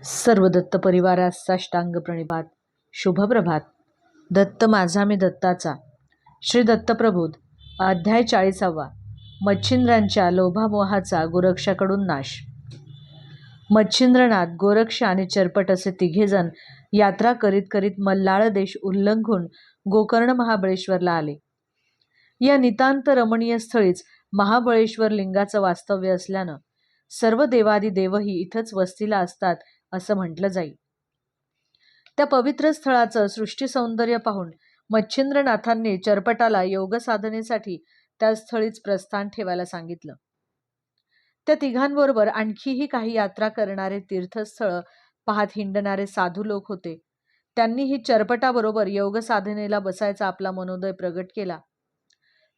सर्व दत्त परिवारास साष्टांग प्रणिपात. शुभप्रभात. दत्त माझा मी दत्ताचा. श्री दत्तप्रबोध. अध्याय 40. मच्छिंद्रांच्या लोभामोहाचा गोरक्षाकडून नाश. मच्छिंद्रनाथ, गोरक्ष आणि चरपट असे तिघेजण यात्रा करीत करीत मल्लाळ देश उल्लंघून गोकर्ण महाबळेश्वरला आले. या नितांत रमणीय स्थळीच महाबळेश्वर लिंगाचं वास्तव्य असल्यानं सर्व देवादी देवही इथंच वस्तीला असतात असं म्हटलं जाईल. त्या पवित्र स्थळाचं सृष्टी सौंदर्य पाहून मच्छिंद्रनाथांनी चरपटाला योग साधनेसाठी त्या स्थळीच प्रस्थान ठेवायला सांगितलं. त्या तिघांबरोबर आणखीही काही यात्रा करणारे तीर्थस्थळ पाहत हिंडणारे साधू लोक होते. त्यांनीही चरपटाबरोबर योग साधनेला बसायचा आपला मनोदय प्रगट केला.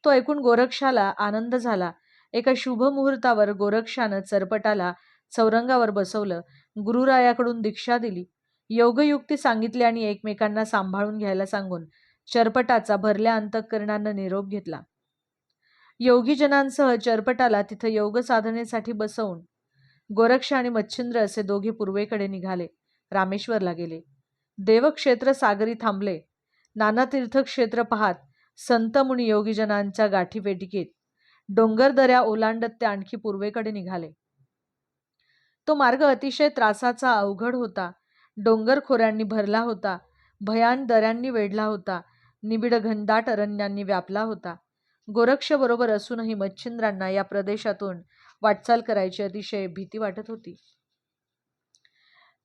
तो ऐकून गोरक्षाला आनंद झाला. एका शुभ मुहूर्तावर गोरक्षानं चरपटाला चौरंगावर बसवलं, गुरुरायाकडून दीक्षा दिली, योगयुक्ती सांगितली आणि एकमेकांना सांभाळून घ्यायला सांगून चरपटाचा भरल्या अंतःकरणानं निरोप घेतला. योगीजनांसह चरपटाला तिथं योग साधनेसाठी बसवून गोरक्ष आणि मच्छिंद्र असे दोघे पूर्वेकडे निघाले. रामेश्वरला गेले. देवक्षेत्र सागरी थांबले. नाना तीर्थक्षेत्र पाहत संत मुनी योगीजनांच्या गाठीभेटीत डोंगरदऱ्या ओलांडत ते आणखी पूर्वेकडे निघाले. तो मार्ग अतिशय त्रासाचा, अवघड होता. डोंगर खोऱ्यांनी भरला होता. भयान दऱ्यांनी वेढला होता. निबिड घनदाट अरण्यांनी व्यापला होता. गोरक्ष बरोबर असूनही मच्छिंद्रांना या प्रदेशातून वाटचाल करायची अतिशय भीती वाटत होती.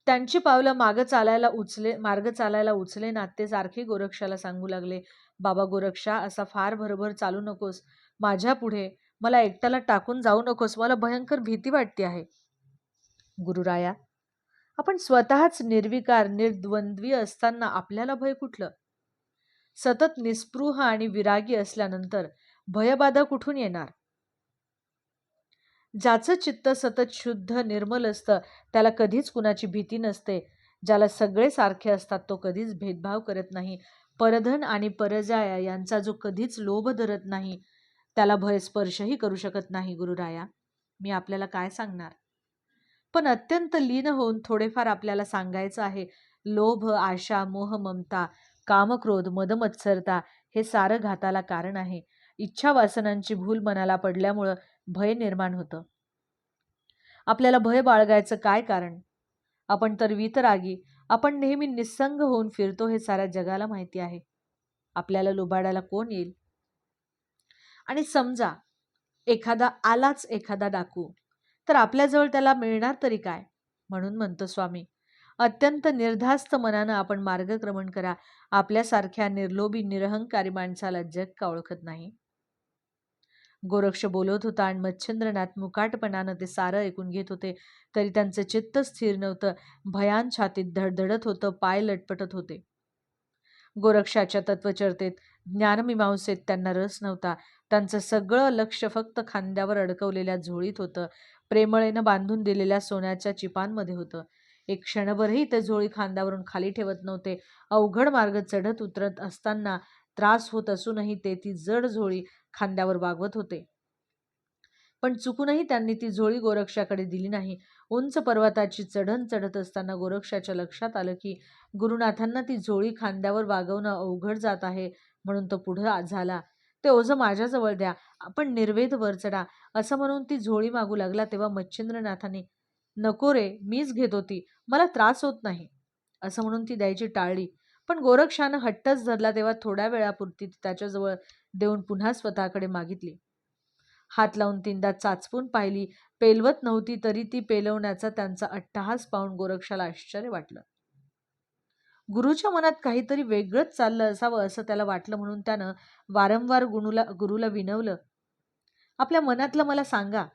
त्यांची पावलं मार्ग चालायला उचलेनात. ते सारखे गोरक्षाला सांगू लागले, बाबा गोरक्षा, असा फार भरभर चालू नकोस. माझ्या पुढे मला एकट्याला टाकून जाऊ नकोस. मला भयंकर भीती वाटते आहे. गुरुराया, आपण स्वतःच निर्विकार निर्द्वंद्वी असताना आपल्याला भय कुठलं? सतत निस्पृह आणि विरागी असल्यानंतर भयबाधा कुठून येणार? ज्याचं चित्त सतत शुद्ध निर्मल असतं त्याला कधीच कुणाची भीती नसते. ज्याला सगळे सारखे असतात तो कधीच भेदभाव करत नाही. परधन आणि परजाया यांचा जो कधीच लोभ धरत नाही त्याला भय स्पर्शही करू शकत नाही. गुरुराया, मी आपल्याला काय सांगणार? पण अत्यंत लीन होऊन थोडेफार आपल्याला सांगायचं आहे. लोभ, आशा, मोह, ममता, कामक्रोध, मदमत्सरता हे सारं घाताला कारण आहे. इच्छा वासनांची भूल मनाला पडल्यामुळं भय निर्माण होतं. आपल्याला भय बाळगायचं काय कारण? आपण तर वीतरागी, आपण नेहमी निस्संग होऊन फिरतो हे साऱ्या जगाला माहिती आहे. आपल्याला लुबाडायला कोण येईल? आणि समजा एखादा डाकू, तर आपल्याजवळ त्याला मिळणार तरी काय? म्हणून म्हणतो स्वामी, अत्यंत निर्धास्त मनानं आपण मार्गक्रमण करा. आपल्यासारख्या निर्लोभी निरहंकारी माणसाला जग का ओळखत नाही? गोरक्ष बोलत होता आणि मच्छिंद्रनाथ मुकाटपणानं ते सारं ऐकून घेत होते. तरी त्यांचं चित्त स्थिर नव्हतं. भयान छातीत धडधडत होतं. पाय लटपटत होते. गोरक्षाच्या तत्वचर्तेत, ज्ञानमीमांसेत त्यांना रस नव्हता. त्यांचं सगळं लक्ष फक्त खांद्यावर अडकवलेल्या झोळीत होतं. प्रेमळेनं बांधून दिलेल्या सोन्याच्या चिपांमध्ये होतं. एक क्षणभरही ते झोळी खांद्यावरून खाली ठेवत नव्हते. अवघड मार्ग चढत उतरत असताना त्रास होत असूनही ते ती जड झोळी खांद्यावर वागवत होते. पण चुकूनही त्यांनी ती झोळी गोरक्षाकडे दिली नाही. उंच पर्वताची चढण चढत असताना गोरक्षाच्या लक्षात आलं की गुरुनाथांना ती झोळी खांद्यावर वागवणं अवघड जात आहे. म्हणून तो पुढं झाला. ते ओझं माझ्याजवळ द्या, आपण निर्वेद वर चढा, असं म्हणून ती झोळी मागू लागला. तेव्हा मच्छिंद्रनाथांनी, नको रे, मीच घेत होती, मला त्रास होत नाही, असं म्हणून ती द्यायची टाळली. पण गोरक्षानं हट्टच धरला. तेव्हा थोड्या वेळापुरती ती त्याच्याजवळ देऊन पुन्हा स्वतःकडे मागितली. हात लावून 3दा चाचपून पाहिली. पेलवत नव्हती. तरी ती पेलवण्याचा त्यांचा अट्टहास पाहून गोरक्षाला आश्चर्य वाटलं. गुरुच्या मनात काहीतरी वेगळंच चाललं असावं असं त्याला वाटलं. म्हणून त्यानं वारंवार गुरुला विनवलं, आपल्या मनातलं मला सांगा,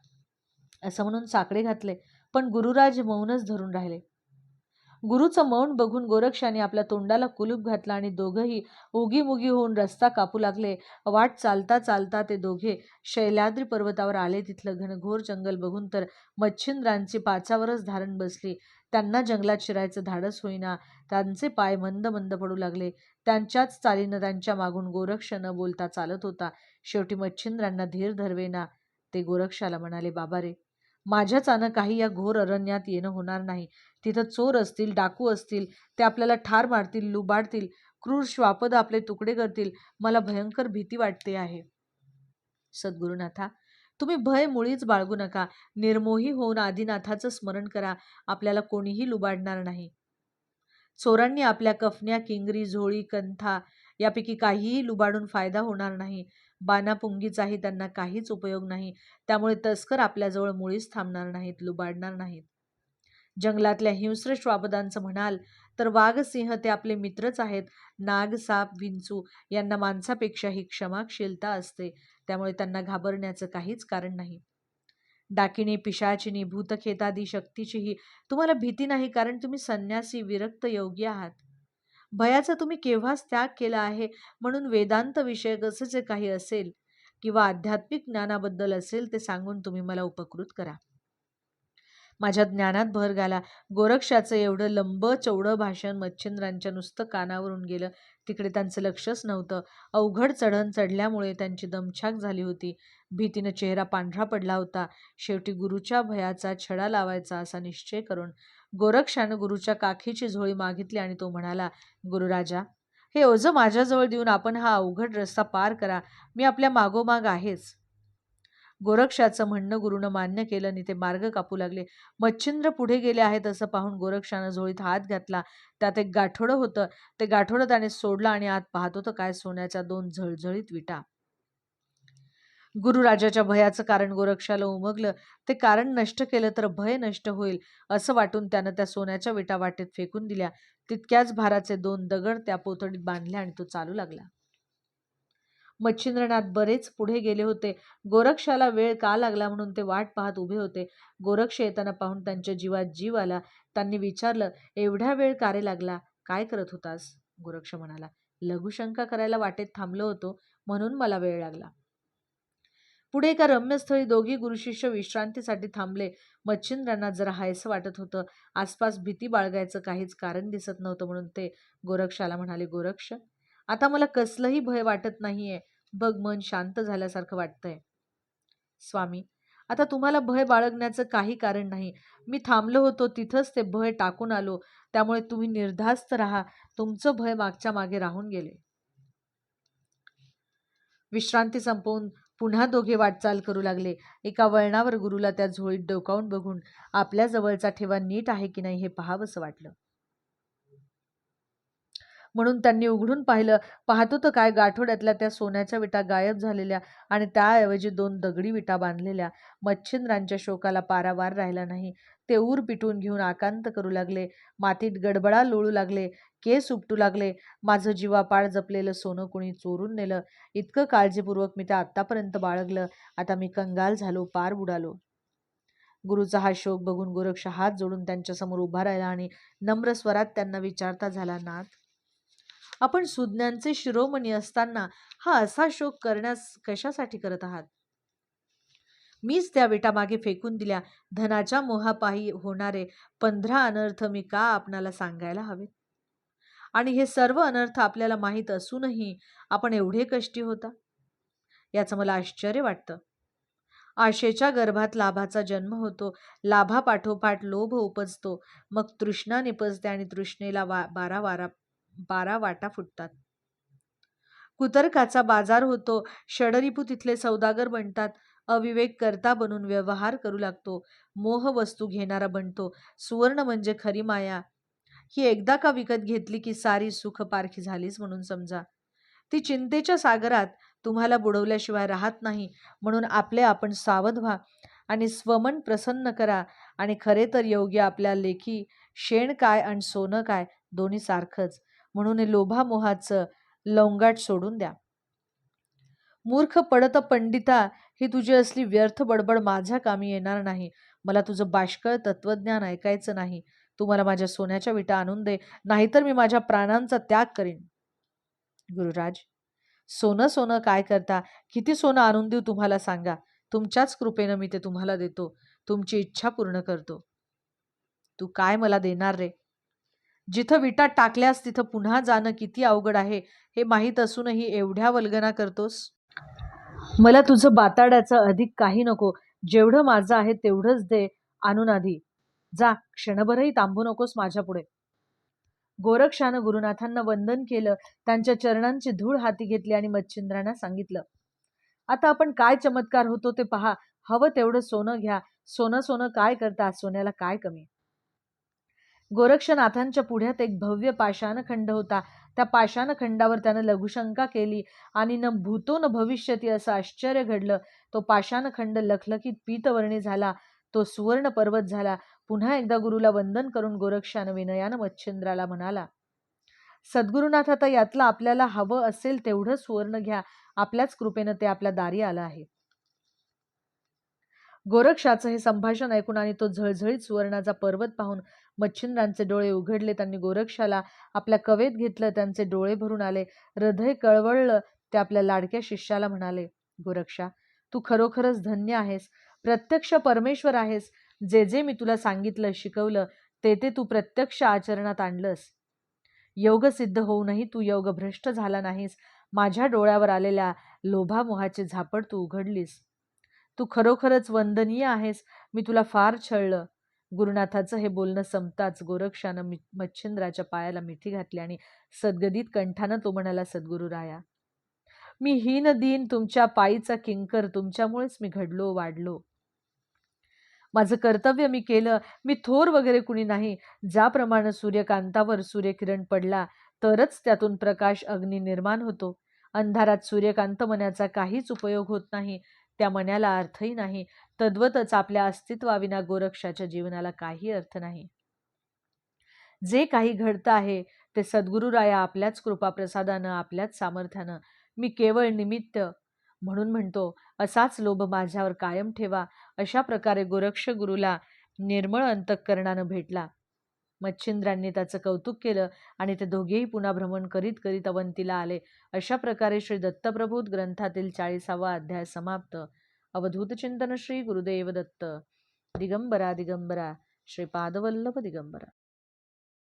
असं म्हणून साकडे घातले. पण गुरुराज मौनच धरून राहिले. गुरुचं मौन बघून गोरक्षाने आपल्या तोंडाला कुलूप घातला आणि दोघंही उगीमुगी होऊन रस्ता कापू लागले. वाट चालता चालता ते दोघे शैलाद्री पर्वतावर आले. तिथलं घनघोर जंगल बघून तर मच्छिंद्रांची पाचावरच धारण बसली. त्यांना जंगलात शिरायचं धाडस होईना. त्यांचे पाय मंद मंद पडू लागले. त्यांच्याच चालीनं त्यांच्या मागून गोरक्ष न बोलता चालत होता. शेवटी मच्छिंद्रांना धीर धरवेना. ते गोरक्षाला म्हणाले, बाबा रे, माझ्याचानं काही या घोर अरण्यात येणं होणार नाही. तिथं चोर असतील, डाकू असतील, ते आपल्याला ठार मारतील, लुबाडतील, क्रूर श्वापद आपले तुकडे करतील. मला भयंकर भीती वाटते आहे. सद्गुरुनाथा, तुम्ही भय मुळीच बाळगू नका. निर्मोही होऊन आदिनाथाचं स्मरण करा. आपल्याला कोणीही लुबाडणार नाही. चोरांनी आपल्या कफन्या, किंगरी, झोळी, कंथा यापैकी काहीही लुबाडून फायदा होणार नाही. बाणापुंगीचाही त्यांना काहीच उपयोग नाही. त्यामुळे तस्कर आपल्याजवळ मुळीच थांबणार नाहीत, लुबाडणार नाहीत. जंगलातल्या हिंस्र श्वापदांचं म्हणाल तर वाघ, सिंह ते आपले मित्रच आहेत. नाग, साप, विंचू यांना माणसापेक्षाही क्षमाशीलता असते. त्यामुळे त्यांना घाबरण्याचं काहीच कारण नाही. डाकिणी, पिशाचिनी, भूतखेतादी शक्तीचीही तुम्हाला भीती नाही, कारण तुम्ही संन्यासी, विरक्त योगी आहात. भयाचा तुम्ही केव्हाच त्याग केला आहे. म्हणून वेदांत विषयक असं जे काही असेल किंवा आध्यात्मिक ज्ञानाबद्दल असेल ते सांगून तुम्ही मला उपकृत करा. माझ्या ज्ञानात भर घाला. गोरक्षाचं एवढं लंब चौडं भाषण मच्छिंद्रांच्या नुसतं कानावरून गेलं. तिकडे त्यांचं लक्षच नव्हतं. अवघड चढण चढल्यामुळे त्यांची दमछाक झाली होती. भीतीनं चेहरा पांढरा पडला होता. शेवटी गुरुच्या भयाचा छडा लावायचा असा निश्चय करून गोरक्षानं गुरुच्या काखीची झोळी मागितली आणि तो म्हणाला, गुरुराजा, हे ओझं माझ्याजवळ देऊन आपण हा अवघड रस्ता पार करा. मी आपल्या मागोमाग आहेच. गोरक्षाचं म्हणणं गुरुनं मान्य केलं आणि ते मार्ग कापू लागले. मच्छिंद्र पुढे गेले आहेत असं पाहून गोरक्षानं झोळीत हात घातला. त्यात एक गाठोडं होतं. ते गाठोडं त्याने सोडलं आणि आत पाहत होतं काय, सोन्याच्या 2 झळझळीत विटा. गुरुराजाच्या भयाचं कारण गोरक्षाला उमगलं. ते कारण नष्ट केलं तर भय नष्ट होईल असं वाटून त्यानं त्या सोन्याच्या विटा वाटेत फेकून दिल्या. तितक्याच भाराचे 2 दगड त्या पोतडीत बांधले आणि तो चालू लागला. मच्छिंद्रनाथ बरेच पुढे गेले होते. गोरक्षाला वेळ का लागला म्हणून ते वाट पाहत उभे होते. गोरक्ष येताना पाहून त्यांच्या जीवात जीव आला. त्यांनी विचारलं, एवढ्या वेळ का रे लागला? काय करत होतास? गोरक्ष म्हणाला, लघुशंका करायला वाटेत थांबलो होतो, म्हणून मला वेळ लागला. पुढे एका रम्यस्थळी दोघी गुरुशिष्य विश्रांतीसाठी थांबले. मच्छिंद्रांना जरा हायसं वाटत होतं. आसपास भीती बाळगायचं काहीच कारण दिसत नव्हतं, म्हणून ते गोरक्षाला म्हणाले, गोरक्ष, आता मला कसलंही भय वाटत नाहीये. बघ, मन शांत झाल्यासारखं वाटतंय. स्वामी, आता तुम्हाला भय बाळगण्याचं काही कारण नाही. मी थांबलो होतो तिथंच ते भय टाकून आलो. त्यामुळे तुम्ही निर्धास्त राहा. तुमचं भय मागच्या मागे राहून गेले. विश्रांती संपवून पुन्हा दोघे वाटचाल करू लागले. एका वळणावर गुरुला त्या झोळीत डोकावून बघून आपल्या जवळचा ठेवा नीट आहे की नाही हे पाहावंसं वाटलं. म्हणून त्यांनी उघडून पाहिलं. पाहतो तर काय, गाठोड्यातल्या त्या सोन्याच्या विटा गायब झालेल्या आणि त्याऐवजी 2 दगडी विटा बांधलेल्या. मच्छिंद्रांच्या शोकाला पारावार राहिला नाही. ते ऊर पिटून घेऊन आकांत करू लागले. मातीत गडबडा लोळू लागले. केस उपटू लागले. माझं जीवापाड जपलेलं सोनं कुणी चोरून नेलं. इतकं काळजीपूर्वक मी ते आत्तापर्यंत बाळगलं. आता मी कंगाल झालो, पार बुडालो. गुरुचा हा शोक बघून गोरक्ष हात जोडून त्यांच्यासमोर उभा राहिला आणि नम्र स्वरात त्यांना विचारता झाला, नाथ, आपण सुज्ञांचे शिरोमणी असताना हा असा शोक करण्यास कशासाठी करत आहात? मीच त्या विटा मागे फेकून दिल्या. धनाच्या मोहापायी होणारे 15 अनर्थ मी का आपणाला सांगायला हवे? आणि हे सर्व अनर्थ आपल्याला माहीत असूनही आपण एवढे कष्टी होता, याचं मला आश्चर्य वाटतं. आशेच्या गर्भात लाभाचा जन्म होतो. लाभापाठोपाठ लोभ उपजतो. मग तृष्णा निपजते आणि तृष्णेला 12 वाटा फुटतात. कुतर्काचा बाजार होतो. षडरिपू तिथले सौदागर बनतात. अविवेक करता बनून व्यवहार करू लागतो. मोह वस्तू घेणारा बनतो. सुवर्ण म्हणजे खरी माया. ही एकदा का विकत घेतली की सारी सुख पारखी झालीच म्हणून समजा. ती चिंतेच्या सागरात तुम्हाला बुडवल्याशिवाय राहत नाही. म्हणून आपले आपण सावध व्हा आणि स्वमन प्रसन्न करा. आणि खरे तर योग्य आपल्या लेखी शेण काय आणि सोनं काय दोन्ही सारखंच. म्हणून हे लोभामोहाचं लवंगाट सोडून द्या. मूर्ख पडत पंडिता, ही तुझी असली व्यर्थ बडबड माझ्या कामी येणार नाही. मला तुझं बाष्कळ तत्वज्ञान ऐकायचं नाही. तू मला माझ्या सोन्याच्या विटा आणून दे, नाहीतर मी माझ्या प्राणांचा त्याग करीन. गुरुराज, सोनं सोनं काय करता? किती सोनं आणून देऊ तुम्हाला सांगा. तुमच्याच कृपेनं मी ते तुम्हाला देतो. तुमची इच्छा पूर्ण करतो. तू काय मला देणार रे? जिथं विटा टाकल्यास तिथं पुन्हा जाणं किती अवघड आहे हे माहीत असूनही एवढ्या वल्गना करतोस. मला तुझं बाताड्याचं अधिक काही नको. जेवढं माझं आहे तेवढंच दे आणून आधी. जा, क्षणभरही थांबू नकोस माझ्यापुढे. गोरक्षानं गुरुनाथांना वंदन केलं, त्यांच्या चरणांची धूळ हाती घेतली आणि मच्छिंद्रांना सांगितलं, आता आपण काय चमत्कार होतो ते पहा. हवं तेवढं सोनं घ्या. सोनं सोनं काय करता, सोन्याला काय कमी. गोरक्षनाथांच्या पुढ्यात एक भव्य पाषाणखंड होता. त्या पाषाणखंडावर त्यानं लघुशंका केली आणि न भूतो न भविष्यती असं आश्चर्य घडलं. तो पाषाणखंड लखलखीत पीतवर्णी झाला. तो सुवर्ण पर्वत झाला. पुन्हा एकदा गुरुला वंदन करून गोरक्षानं विनयानं मच्छिंद्राला म्हणाला, सद्गुरुनाथ, आता यातलं आपल्याला हवं असेल तेवढं सुवर्ण घ्या. आपल्याच कृपेनं ते आपल्या दारी आलं आहे. गोरक्षाचं हे संभाषण ऐकून आणि तो झळझळीत सुवर्णाचा पर्वत पाहून मच्छिंद्रांचे डोळे उघडले. त्यांनी गोरक्षाला आपल्या कवेत घेतलं. त्यांचे डोळे भरून आले. हृदय कळवळलं. ते आपल्या लाडक्या शिष्याला म्हणाले, गोरक्षा, तू खरोखरच धन्य आहेस. प्रत्यक्ष परमेश्वर आहेस. जे जे मी तुला सांगितलं, शिकवलं, ते ते तू प्रत्यक्ष आचरणात आणलंस. योगसिद्ध होऊनही तू योगभ्रष्ट झाला नाहीस. माझ्या डोळ्यावर आलेल्या लोभामोहाचे झापड तू उघडलीस. तू खरोखरच वंदनीय आहेस. मी तुला फार छळलं. गुरुनाथाचं हे बोलणं संपताच गोरक्षानं मच्छिंद्राच्या पायाला मिठी घातली आणि सद्गदित कंठानं तो म्हणाला, सद्गुरुराया, मी हीन दीन तुमच्या पायीचा किंकर. तुमच्यामुळेच मी घडलो, वाढलो. माझं कर्तव्य मी केलं. मी थोर वगैरे कुणी नाही. ज्याप्रमाणे सूर्यकांतावर सूर्यकिरण पडला तरच त्यातून प्रकाश अग्नी निर्माण होतो. अंधारात सूर्यकांत मण्याचा काहीच उपयोग होत नाही. त्या मण्याला अर्थही नाही. तद्वतच आपल्या अस्तित्वाविना गोरक्षाच्या जीवनाला काही अर्थ नाही. जे काही घडतं आहे ते सद्गुरुराया आपल्याच कृपाप्रसादानं, आपल्याच सामर्थ्यानं. मी केवळ निमित्त. म्हणून म्हणतो, असाच लोभ माझ्यावर कायम ठेवा. अशा प्रकारे गोरक्ष गुरुला निर्मळ अंतःकरणानं भेटला. मच्छिंद्रांनी त्याचं कौतुक केलं आणि ते दोघेही पुन्हा भ्रमण करीत करीत अवंतीला आले. अशा प्रकारे श्री दत्तप्रभूत ग्रंथातील 40वा अध्याय समाप्त. अवधूत चिंतन श्री गुरुदेव दत्त. दिगंबरा दिगंबरा श्रीपादवल्लभ दिगंबरा.